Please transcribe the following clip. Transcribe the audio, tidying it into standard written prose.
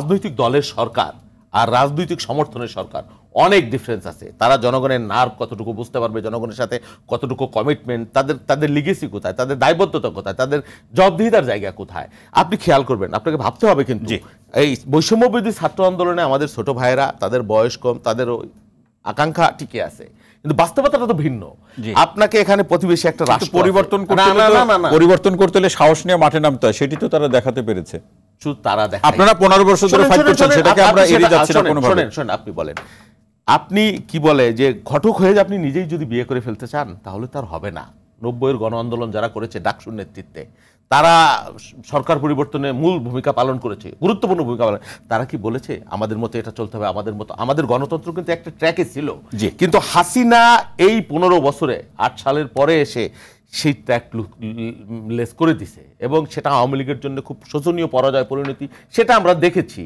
রাজনৈতিক দলের সরকার আর রাজনৈতিক সমর্থনের সরকার অনেক ডিফারেন্স আছে। তারা জনগণের নার্ভ কতটুকু বুঝতে পারবে, জনগণের সাথে কতটুকু কমিটমেন্ট, তাদের লিগেসি কোথায়, তাদের দায়বদ্ধতা কোথায়, তাদের জবাবদিহিতার জায়গা কোথায়, আপনি খেয়াল করবেন। আপনাকে ভাবতে হবে কিন্তু এই বৈষম্যবিরোধী ছাত্র আন্দোলনে আমাদের ছোট ভাইয়েরা, তাদের বয়স কম, তাদের আকাঙ্ক্ষা টিকে আছে, কিন্তু বাস্তবতাটা তো ভিন্ন। আপনাকে এখানে প্রতিবেশী একটা রাষ্ট্র পরিবর্তন করতে হলে সাহস নিয়ে মাঠে নামতে হয়, সেটি তো তারা দেখাতে পেরেছে। তারা আপনারা 15 বছর ধরে ফাইট করছেন, সেটাকে আমরা এড়িয়ে যাচ্ছি না কোনোভাবে। শুনেন, আপনি বলেন, আপনি কি বলে যে ঘটক হয়ে যে আপনি নিজেই যদি বিয়ে করে ফেলতে চান তাহলে তার হবে না। 90-এর গণ আন্দোলন যারা করেছে ডাকসুর নেতৃত্বে, তারা সরকার পরিবর্তনে মূল ভূমিকা পালন করেছে, গুরুত্বপূর্ণ ভূমিকা পালন। তারা কি বলেছে আমাদের মতো এটা চলতে হবে, আমাদের মতো? আমাদের গণতন্ত্র কিন্তু একটা ট্র্যাকে ছিল, কিন্তু হাসিনা এই 15 বছরে 8 সালের পরে এসে সেই ট্র্যাক লেস করে দিছে, এবং সেটা আওয়ামী লীগের জন্য খুব শোচনীয় পরাজয় পরিণতি, সেটা আমরা দেখেছি।